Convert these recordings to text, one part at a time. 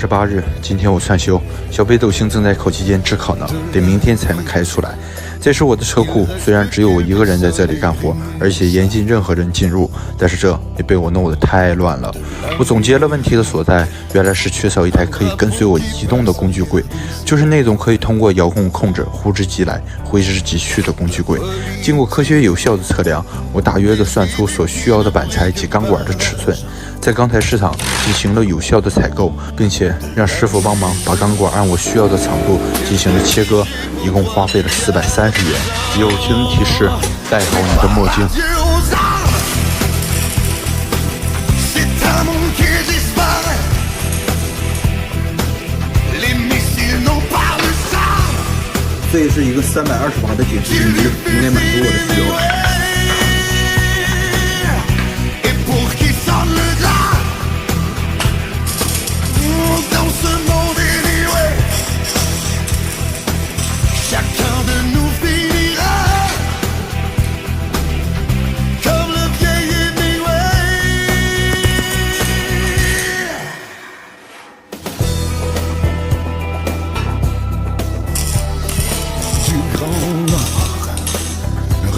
18日，今天我串休，小北斗星正在烤期间制烤呢，得明天才能开出来。这是我的车库，虽然只有我一个人在这里干活，而且严禁任何人进入，但是这也被我弄得太乱了。我总结了问题的所在，原来是缺少一台可以跟随我移动的工具柜，就是那种可以通过遥控控制呼之即来挥之即去的工具柜。经过科学有效的测量，我大约的算出所需要的板材及钢管的尺寸，在钢材市场进行了有效的采购，并且让师傅帮忙把钢管按我需要的长度进行了切割，一共花费了430元。友情提示：戴好你的墨镜。这是一个320瓦的解释工具，应该满足我的需要。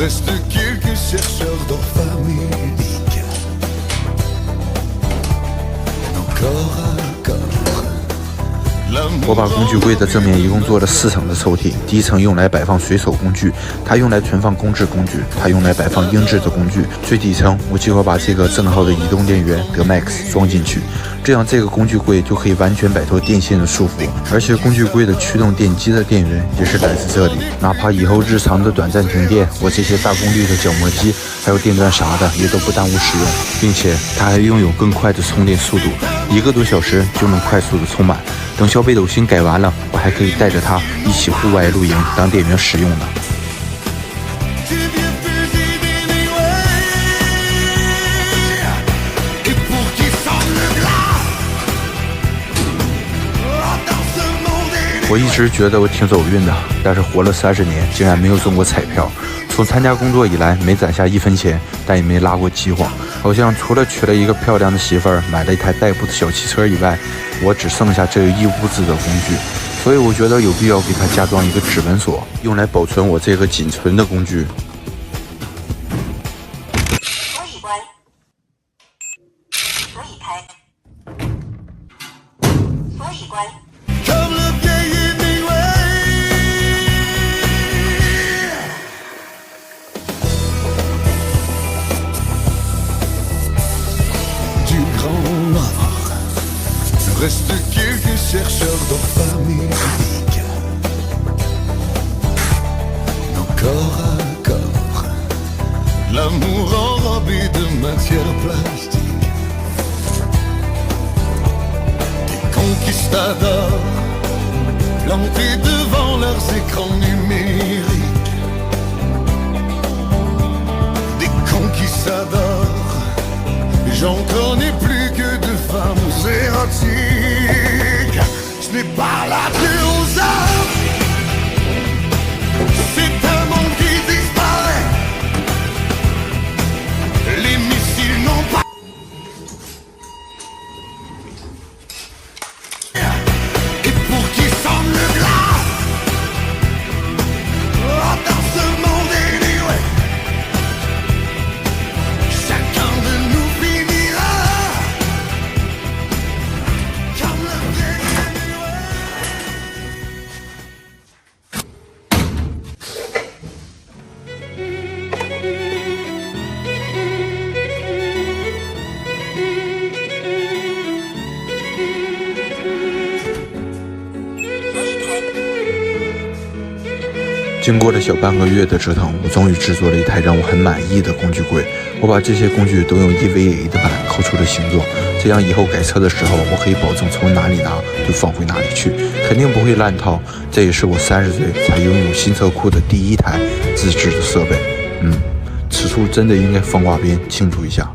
Reste quelques chercheurs d'orphamérique. Encore. 我把工具柜的正面一共做了4层的抽屉，第一层用来摆放随手工具，它用来存放公制工具，它用来摆放英制的工具。最底层我计划把这个正号的移动电源德 Max 装进去，这样这个工具柜就可以完全摆脱电线的束缚，而且工具柜的驱动电机的电源也是来自这里。哪怕以后日常的短暂停电，我这些大功率的角磨机还有电钻啥的也都不耽误使用，并且它还拥有更快的充电速度，1个多小时就能快速的充满。等小北斗星改完了，我还可以带着它一起户外露营当电源使用呢。我一直觉得我挺走运的，但是活了30年，竟然没有中过彩票。从参加工作以来，没攒下1分钱，但也没拉过饥荒。好像除了娶了一个漂亮的媳妇儿，买了一台代步的小汽车以外，我只剩下这一屋子的工具。所以我觉得有必要给它加装一个指纹锁，用来保存我这个仅存的工具。可以关，可以开，可以关。Reste quelques chercheurs d'orphamérique. Encore. L'amour enrobé de matière plastique. Des conquistadors plantés devant leurs écrans numériques. Des conquistadors. J'en connais plus que de femmes érotiques. Ce n'est pas la plus aux hommes. C'est un monde qui disparaît. Les missiles n'ont pas. Et pour qui sonne le glas. Oh, dans ce monde anyway. Chacun de nous.经过了小半个月的折腾，我终于制作了一台让我很满意的工具柜。我把这些工具都用 EVA 的板抠出了形状，这样以后改车的时候，我可以保证从哪里拿就放回哪里去，肯定不会烂套。这也是我30岁才拥有新车库的第1台自制的设备。此处真的应该放挂鞭庆祝一下。